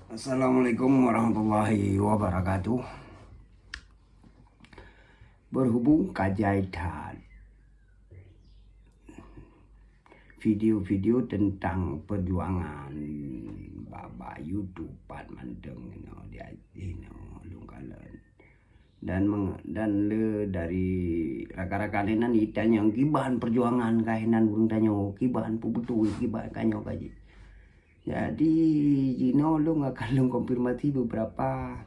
Assalamualaikum warahmatullahi wabarakatuh. Berhubung kajaitan video-video tentang perjuangan baba YouTube manteng dia lungkalan dan le dari rakan-rakan nan itanya kibahan perjuangan kainan burung tanya kibahan pubetu kibahan kanyo kaji. Jadi Gino lu akan konfirmasi beberapa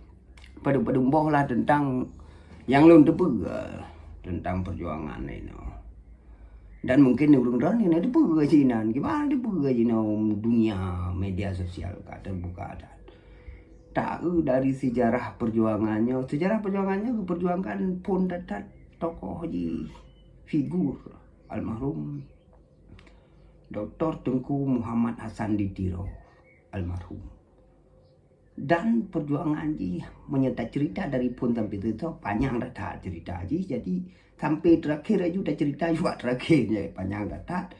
pada lah tentang yang lu tepega tentang perjuangan ini. Dan mungkin urung ini tepega Cina, gimana tepega Cina dunia media sosial kata buka ada. Tahu dari sejarah perjuangannya keperjuangan pun datat tokoh di figur almarhum Dr. Tengku Muhammad Hasan Ditiro almarhum. Dan perjuangan ji menyertai cerita dari pun sampai itu panjang data cerita ji, jadi sampai terakhir aja udah cerita juga terakhirnya panjang data.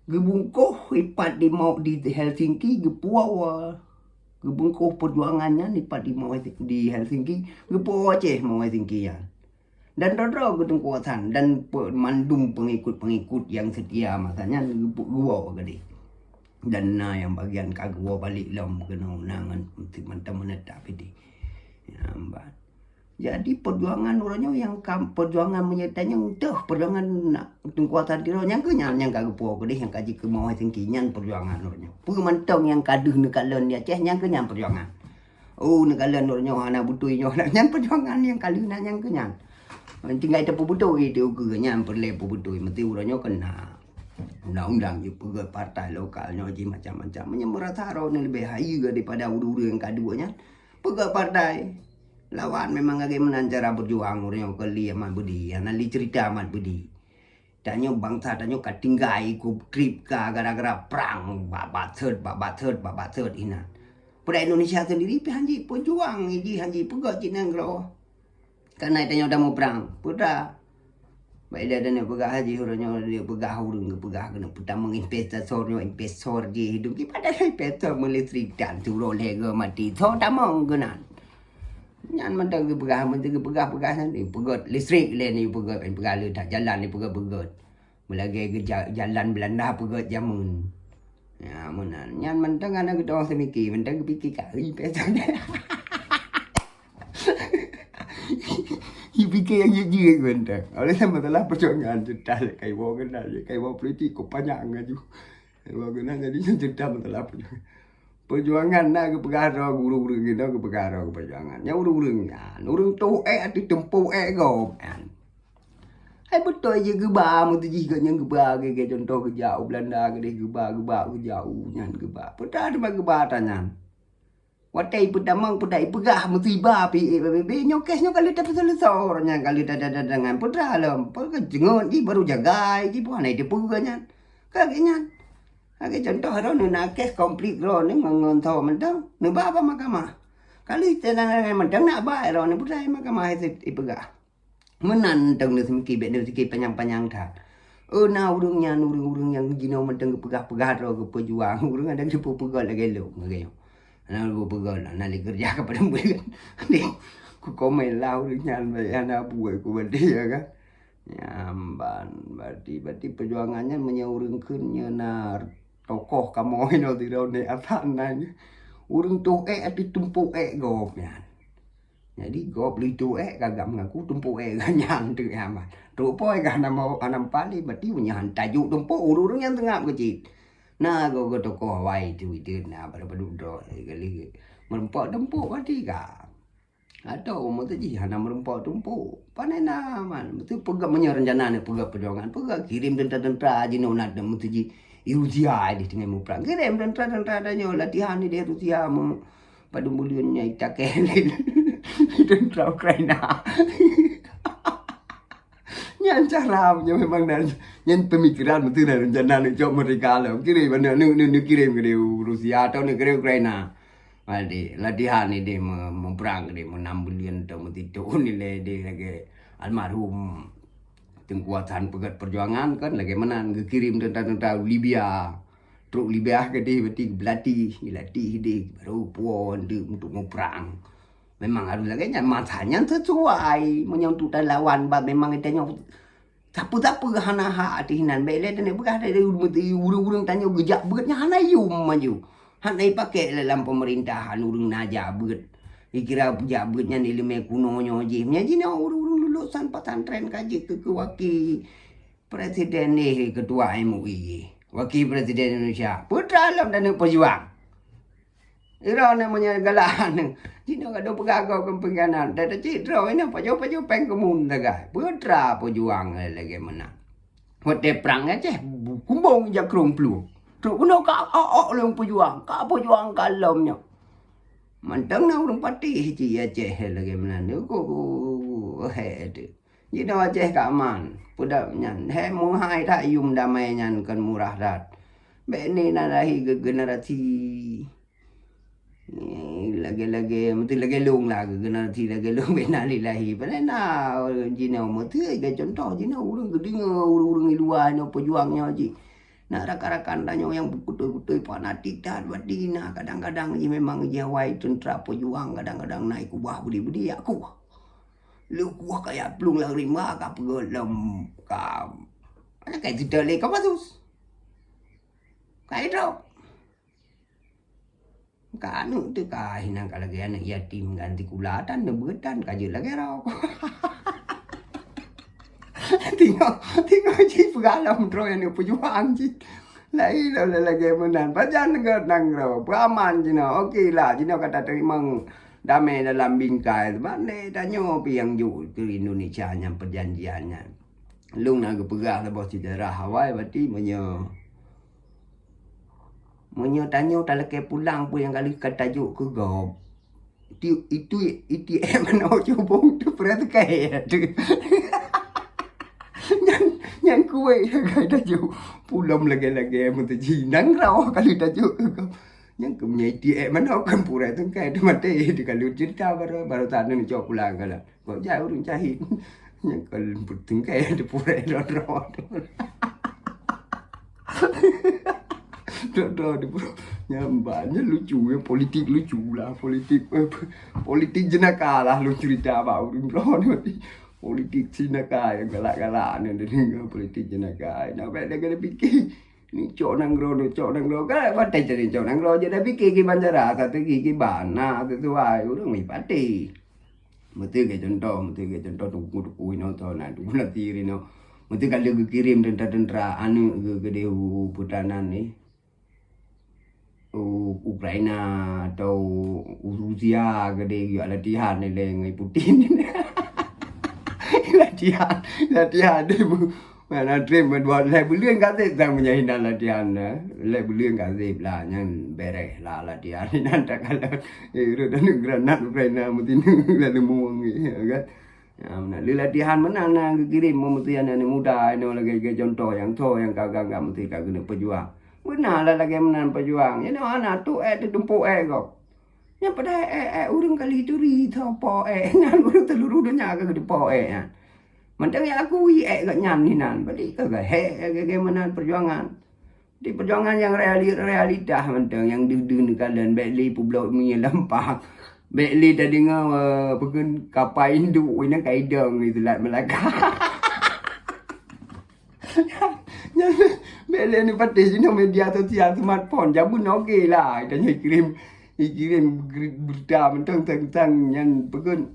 Gebungkuh ipat di mau di Helsinki gepuawa gebungkuh perjuangannya ipat di Helsinki gepuawa ceh mau Helsinki ya. Dan dodro gedung kuatan dan mandum pengikut-pengikut yang setia makanya gua gede. Dan yang bagian kagua balik lom kena unangan mantap menetap ini. Ya, jadi perjuangan orangnya yang perjuangan menyertanya untuk perjuangan kuatan diro yang kenyan yang kagak puas gede yang kaji ke mau tingginya perjuangan orangnya. Pemantong yang kaduh nekalan dia ceh yang kenyan perjuangan. Oh nekalan orangnya hana butuhnya yang perjuangan yang kali yang kenyan. Tinggal itu betul itu kegenya perle betul mesti urangnya kena undang-undang juga partai lokalnya ji macam-macam merasa ni lebih hayu daripada uru-uru yang keduanya pegawai partai lawan memang bagaimana cara berjuang urangnya kali amat budi anali cerita amat budi tanya bangsa tanya katinggai ku trip ka gara-gara perang babat third ina pada Indonesia sendiri hanji pejuang ji hanji pegawai Cina ngro karena itu udah mau perang, putra. Baik dia ada pegah haji huranya dia pegah hurung pegah kena putra investor di hidup kita ada investor militeri dan turun lega mati. So tak mau kena. Nyan mentang pegah nanti pegot listrik le ni pegah le tak jalan ni pegot. Melagi jalan Belanda pegot jamun. Ya munan. Nyan mentang anak kita orang semiki mentang pikir kali investor. Fikir yang jijik benda. Oleh masalah perjuangan cerita kayak bawa kena kayak bawa politik kau panjang aja. Bawa kena jadi cerita masalah perjuangan nak ke perkara guru-guru kita ke perkara ke perjuangan. Yang urung-urungnya, urung tu ati tempuh go kan. Hai betul je geba mesti jika yang geba ke contoh ke jauh Belanda ke geba ke jauh nyan geba. Peta ada geba tanya. Watai pedamang pedai pegah musibah PBB nyokes kali tak selesai nya kali ada dengan putra alam pergi jengon di baru jaga di bukan itu pegahnya kagaknya kagak contoh ron nakes komplit ron ngon tahu mentang ne baba mahkamah kali tenang mentang nak baik ron putra mahkamah itu pegah menan tang ne semki bet ne sikit panjang-panjang dah na urung yang jino mentang pegah-pegah ro ke pejuang urung ada di pegah lagi lo ngayo anak begal anak kerja kepada bukan ni ku komen lah nyan anak buat ku berarti ya kan nyamban berarti perjuangannya menyaurungkannya nar tokoh kamu ini tidak ni asananya urung tu ati tumpuk gopnya jadi gop li tu kagak mengaku tumpuk ganyan tu amat rupa kan mau anam pali berarti punya tajuk tumpuk urung yang tengah kecil. Nah, go tokoh Hawaii itu nah pada duduk kali merempak tempuk mati ka. Atau mesti ji hana merempak tempuk. Panai naman mesti pegang rencana ni pegang perjuangan pegang kirim tentara-tentara ji nonat mesti ji Rusia di tengah mu perang. Kirim tentara adanya latihan di Rusia mu pada mulanya itaken tentara Ukraina. Nyan caranya memang dan nyan pemikiran betul dan rencana ni cok mereka lah kirim mana ni kirim ke Rusia atau ni ke Ukraina maldi latihan ni dia memperang dia mau 6 bulan atau mau 7 ni le dia lagi almarhum Tengku Hasan Perjuangan kan lagi menang kirim tentara Libya Truk libah ke dia berarti dilatih dia baru puan dia untuk mau perang. Memang harus lagi masanya sesuai menyentuh lawan bah memang itanya siapa hana hak tihinan bele dan bekas ada urang tanya gejak beutnya hana yum maju. Hana pakai dalam pemerintahan urang naja beut. Dikira pejabatnya ni lima kunonyo je. Menyaji ni urang lulusan pesantren kaji ke wakil presiden ni ketua MUI. Wakil Presiden Indonesia. Putra alam dan pejuang. Ira namanya galaan. Cina ada pegagau kempenganan. Dada citra ini pajau-pajau pengkemun tagai. Putra pejuang lagi menang. Waktu perang aja. Kumbang je kerung pelu. Teruk kena kak long pejuang. Kak pejuang kalamnya. Mantang na urang patih ci Aceh lagi menang. Ko hede. Cina Aceh keaman. Pudak nyan he mu hai tak yum damai nyan kan murah dat. Be ni narahi ke generasi lagi mesti lagi long lah ke generasi lagi long be nali lahi. Panena jina mesti ke contoh jina urang gedinga urang luar nya pejuangnya ji. Nak rakan-rakan danyo yang kutui-kutui fanatik dah wadina kadang-kadang ji memang ji hawai tentera pejuang kadang-kadang naik kubah budi-budi aku. Lu kuah kayak pelung lah rima kap gelem kap. Ada kayak tidak lek apa tuh? Kayak itu. Kanu tu kah hinang kalau dia anak yatim ganti kulatan dan betan kaji lagi rau. Tinggal ji pegalam tro yang pejuang ji. Lain lagi menan pajan nang rau. Peraman jina. Okey lah jina kata terima damai dalam bingkai mana tanyo piang ju ke Indonesia nya perjanjiannya lung nak pegah lah bos sejarah Hawaii berarti menyo tanyo tak leke pulang pun yang kali katajuk ke gop itu mana cubung tu berat kai tu yang kuai kai tajuk pulang lagi mun tu jinang raw kali tajuk yang kemudian dia mana kan pura tu kan dia mati dia kalau cerita baru tanah ni jauh pulang kalau kau jauh orang cahit yang kalau puting kan dia pura rot dia pura nyambanya lucu ya politik lucu lah politik jenaka lah lu cerita apa orang rot politik jenaka yang galak-galak ni dia politik jenaka nak baik dia fikir ni cok nang ro kan patai cari cok nang ro je dah fikir ki banjara kata ki bana sesuai urang mi pati mesti ke contoh tuku ino to na tu na tiri no mesti kalau kirim tentara anu ke dia putanan ni Ukraina atau Rusia ke dia latihan ni lengai Putin latihan dia mana dream buat lebulian gazet sang menyahindan latihan lebulian gazet lah yang beres lah latihan ni nanti kalau dan granat Ukraina mesti lalu muang kan nak latihan menang nak kirim mesti anak muda ini lagi contoh yang kagak mesti kagak pejuang benar lah lagi menang pejuang ini anak tu tu tumpuk kau yang pada urang kali turi tho ngan urang teluru dunia kagak depo Mentang yang aku kat nyan ni nan, balik ke mana perjuangan. Di perjuangan yang realita mentang yang di kalian beli publok mi lempak. Beli tadi pengen kapal induk ini kaidang itu lat Melaka. Beli ni pati sini media sosial smartphone jabun okey lah. Kita kirim berita mentang yang pengen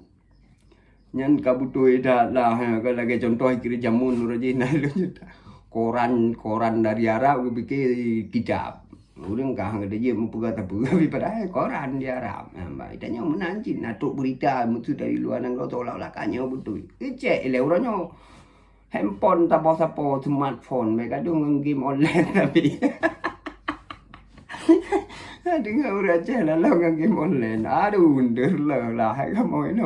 nyan kabutoi dah lah kalau lagi contoh kira jamun rajin koran dari Arab bikin kitab urang kah ada je mempegat apa tapi pada koran di Arab mbak itanya menanjin natuk berita mutu dari luar nang tolak lakannya betul cek le urangnya handphone tak apa smartphone mereka kadang game online tapi dengar orang je lalau dengan game online aduh undur lah kamu ini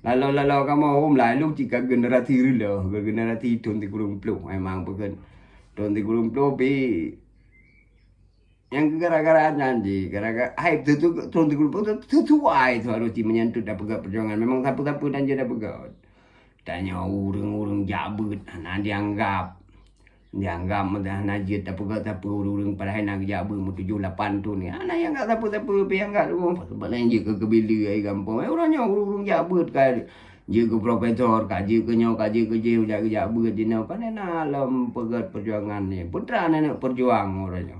kalau lalau kamu home lalu jika generasi rela generasi 2020 memang bukan 2020 bi yang gara-gara janji gara-gara hype tu 2020 tu ai tu harus menyentuh dah pegang perjuangan memang siapa-siapa dan je dah pegang tanya urang-urang jabut dianggap dianggap dah najis apa urung pada hari nak jabu mu 78 tu ni. Ana yang enggak siapa-siapa pi enggak lu sebab lain je ke kebili ai kampung. Orangnya urung jabu kan. Je ke profesor, kaji ke nyau, kaji ke je jaga-jaga je na panen alam pegat perjuangan ni. Putra nak perjuang orangnya.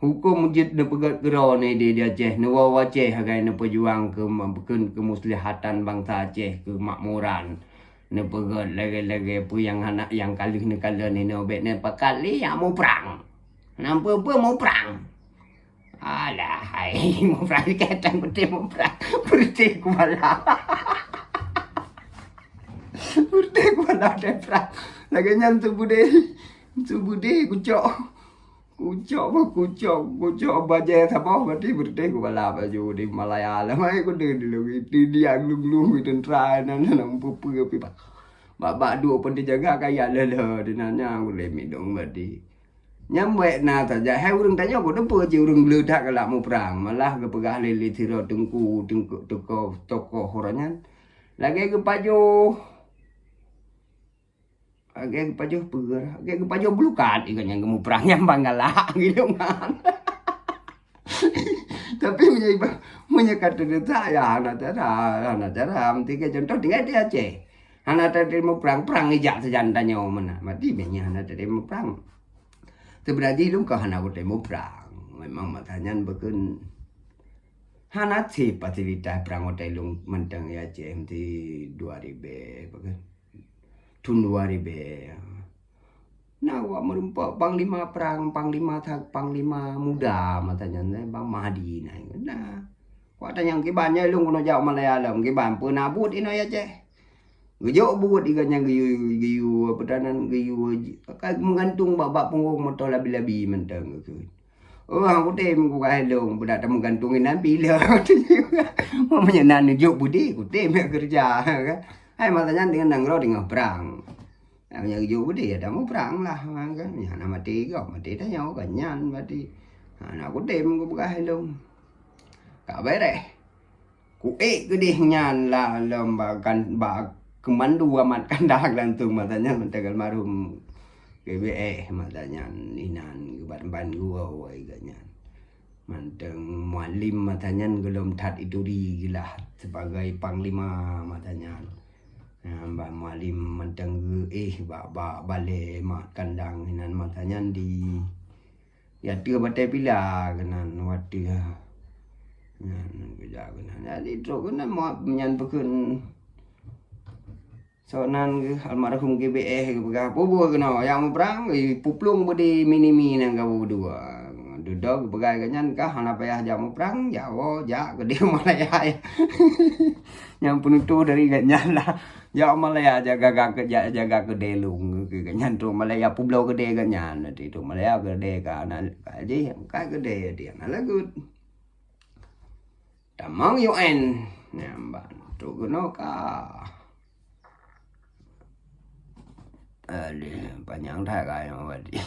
Hukum masjid na pegat gerau ni dia Aceh. Na wawa Aceh hagai na perjuang ke kemuslihatan bangsa Aceh, kemakmuran. Na pegat lagi-lagi apa yang anak yang kalih ni kala ni na obek na pakali yang mau perang. Nampak apa mau perang. Alah, hai mau perang kaitan betul mau perang. Berarti kuala. Berarti kuala ada perang. Lagi nyan tu bude kucok. Kucok baja sabah berarti berarti ku bala baju di Malaya lah mai ku dulu itu dia lung tentera nan pupu pi bak dua pun dijaga kaya lele dinanya ku lemi dong berarti nyambe na saja hai urang tanya ku depa je urang ledak galak mau perang malah ke pegah lele tiro tengku toko orangnya lagi ke paju belukat ikan yang kamu perang yang bangala gitu kan. Tapi menyekat dari saya anak cara tiga contoh tinggal dia Aceh. Anak tadi mau perang ijak sejantanya mana mati banyak anak tadi mau perang. Sebenarnya lu kau anak tadi mau perang memang matanya bukan anak sih fasilitas perang tadi lu mentang ya Aceh di 2000 bukan. Tahun 2000. Nah, wak merumpak panglima perang, panglima muda matanya Bang Mahdi nah. Wak tanya kibannya lu kono jauh Malayalam kiban penabut ino ya Ceh. Gejok buat ikan yang giyu pedanan giyu pakai menggantung babak punggung motor labi-labi mentang gitu. Oh, aku tem ku kailung budak temu gantungin bila. Mamanya nan juk budi ku tem kerja kan. Hai matanya dengan nanggro dengan perang. Yang juga dia dah mau perang lah kan. Ya nama mati dah nyawa kanyan mati. Anak aku dem aku buka helong. Kak bere. Ku ke dia nyan lah lembakan bak kemandu amat kandak lantung matanya mentegal marum GBE matanya inan ban gua wai ganyan. Manteng mualim matanya gelom tat iduri gila sebagai panglima matanya. Mbak Malim menteng balik mak kandang inan matanya di ya tiga batai pila kenan wati ha kerja kenan jadi terus kenan mau menyan pekun sonan almarhum GBE ke pubu kena yang perang puplung budi minimi nang kau dua duduk begai kanyan kah anak payah jamu perang jawo jak ke dia Malaya yang penutup dari kanyan lah ya Malaya jaga ke delung ke kanyan tu Malaya pulau gede kanyan nanti tu Malaya gede ka anak aje ka gede dia na lagut tamang UN nyamban tu gono ka panjang dah ka yang wadi